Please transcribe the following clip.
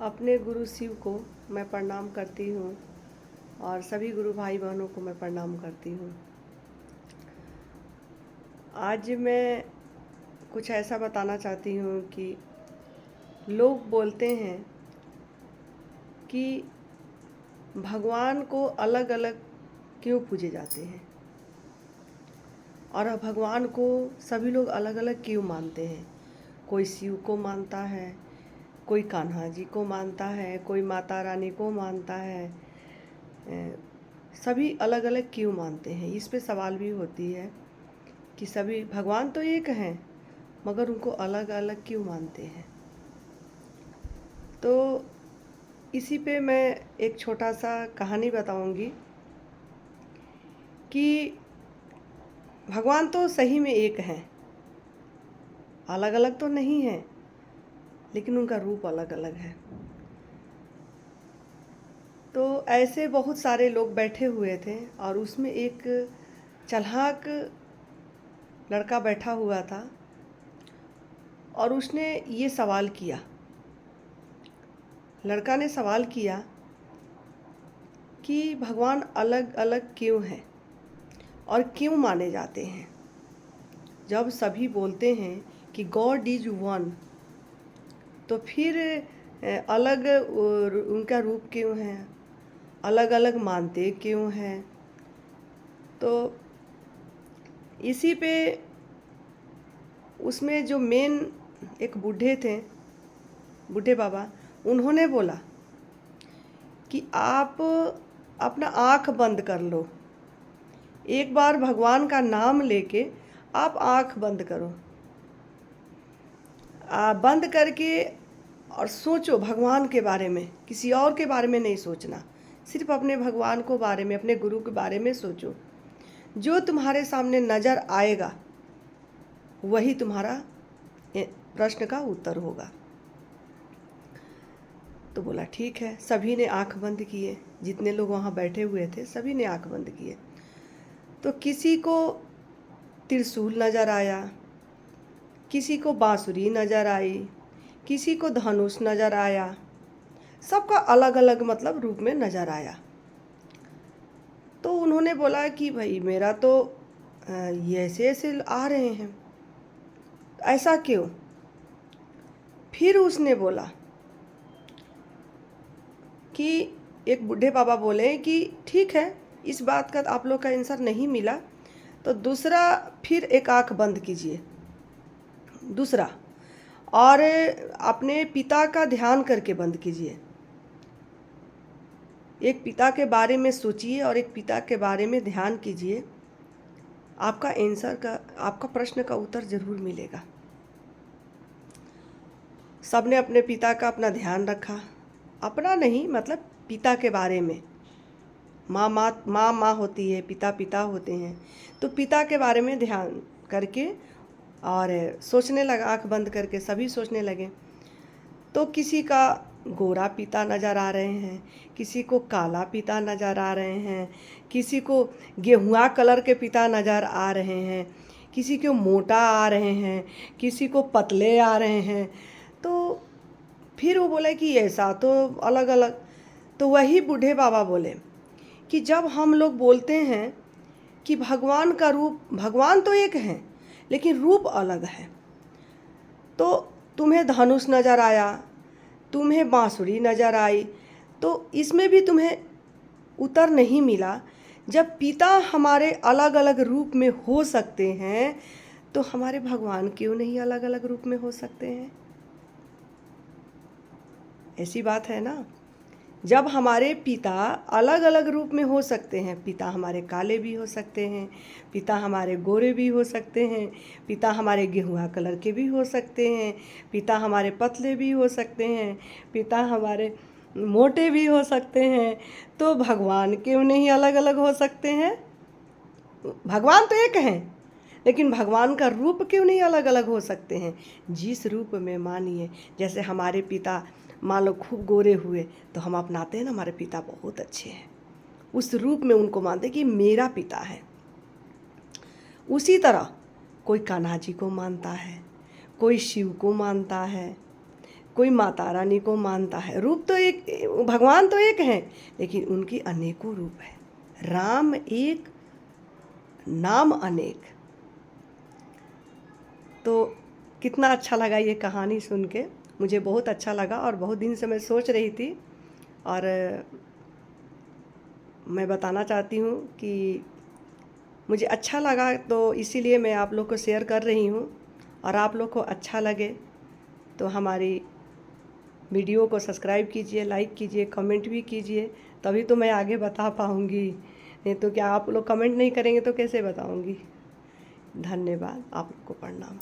अपने गुरु शिव को मैं प्रणाम करती हूँ और सभी गुरु भाई बहनों को मैं प्रणाम करती हूँ। आज मैं कुछ ऐसा बताना चाहती हूँ कि लोग बोलते हैं कि भगवान को अलग अलग क्यों पूजे जाते हैं और भगवान को सभी लोग अलग अलग क्यों मानते हैं। कोई शिव को मानता है, कोई कान्हा जी को मानता है, कोई माता रानी को मानता है। सभी अलग अलग क्यों मानते हैं, इस पे सवाल भी होती है कि सभी भगवान तो एक हैं मगर उनको अलग अलग क्यों मानते हैं। तो इसी पे मैं एक छोटा सा कहानी बताऊंगी कि भगवान तो सही में एक हैं, अलग अलग तो नहीं हैं, लेकिन उनका रूप अलग अलग है। तो ऐसे बहुत सारे लोग बैठे हुए थे और उसमें एक चालाक लड़का बैठा हुआ था और उसने ये सवाल किया। लड़का ने सवाल किया कि भगवान अलग अलग क्यों हैं और क्यों माने जाते हैं। जब सभी बोलते हैं कि गॉड इज वन, तो फिर अलग उनका रूप क्यों है, अलग अलग मानते क्यों हैं। तो इसी पे उसमें जो मेन एक बूढ़े थे, बूढ़े बाबा, उन्होंने बोला कि आप अपना आँख बंद कर लो, एक बार भगवान का नाम लेके आप आँख बंद करो, बंद करके और सोचो भगवान के बारे में, किसी और के बारे में नहीं सोचना, सिर्फ अपने भगवान को बारे में, अपने गुरु के बारे में सोचो। जो तुम्हारे सामने नज़र आएगा वही तुम्हारा प्रश्न का उत्तर होगा। तो बोला ठीक है। सभी ने आंख बंद किए, जितने लोग वहाँ बैठे हुए थे सभी ने आंख बंद किए। तो किसी को त्रिशूल नज़र आया, किसी को बांसुरी नज़र आई, किसी को धनुष नज़र आया, सबका अलग अलग मतलब रूप में नज़र आया। तो उन्होंने बोला कि भाई मेरा तो ये ऐसे ऐसे आ रहे हैं, ऐसा क्यों। फिर उसने बोला कि एक बूढ़े बाबा बोले कि ठीक है, इस बात का आप लोग का आंसर नहीं मिला तो दूसरा फिर एक आंख बंद कीजिए, दूसरा, और अपने पिता का ध्यान करके बंद कीजिए। एक पिता के बारे में सोचिए और एक पिता के बारे में ध्यान कीजिए, आपका आंसर का, आपका प्रश्न का उत्तर जरूर मिलेगा। सबने अपने पिता का अपना ध्यान रखा, अपना नहीं मतलब पिता के बारे में। माँ होती है, पिता पिता होते हैं, तो पिता के बारे में ध्यान करके और सोचने लगा, आँख बंद करके सभी सोचने लगे। तो किसी का गोरा पिता नज़र आ रहे हैं, किसी को काला पिता नज़र आ रहे हैं, किसी को गेहुआ कलर के पिता नज़र आ रहे हैं, किसी को मोटा आ रहे हैं, किसी को पतले आ रहे हैं। तो फिर वो बोले कि ऐसा तो अलग अलग। तो वही बूढ़े बाबा बोले कि जब हम लोग बोलते हैं कि भगवान का रूप, भगवान तो एक है लेकिन रूप अलग है, तो तुम्हें धनुष नज़र आया, तुम्हें बांसुरी नज़र आई, तो इसमें भी तुम्हें उत्तर नहीं मिला। जब पिता हमारे अलग अलग रूप में हो सकते हैं तो हमारे भगवान क्यों नहीं अलग अलग रूप में हो सकते हैं। ऐसी बात है ना। जब हमारे पिता अलग अलग रूप में हो सकते हैं, पिता हमारे काले भी हो सकते हैं, पिता हमारे गोरे भी हो सकते हैं, पिता हमारे गेहुआ कलर के भी हो सकते हैं, पिता हमारे पतले भी हो सकते हैं, पिता हमारे मोटे भी हो सकते हैं, तो भगवान क्यों नहीं अलग अलग हो सकते हैं। भगवान तो एक हैं लेकिन भगवान का रूप क्यों नहीं अलग अलग हो सकते हैं। जिस रूप में, मानिए जैसे हमारे पिता मान लो खूब गोरे हुए तो हम अपनाते हैं ना, हमारे पिता बहुत अच्छे हैं, उस रूप में उनको मानते कि मेरा पिता है। उसी तरह कोई कान्हा जी को मानता है, कोई शिव को मानता है, कोई माता रानी को मानता है। रूप तो एक, भगवान तो एक हैं, लेकिन उनकी अनेकों रूप है। राम एक, नाम अनेक। तो कितना अच्छा लगा ये कहानी सुन के, मुझे बहुत अच्छा लगा और बहुत दिन से मैं सोच रही थी, और मैं बताना चाहती हूँ कि मुझे अच्छा लगा, तो इसीलिए मैं आप लोग को शेयर कर रही हूँ। और आप लोग को अच्छा लगे तो हमारी वीडियो को सब्सक्राइब कीजिए, लाइक कीजिए, कमेंट भी कीजिए, तभी तो मैं आगे बता पाऊँगी। नहीं तो क्या आप लोग कमेंट नहीं करेंगे तो कैसे बताऊँगी। धन्यवाद, आप लोग को प्रणाम।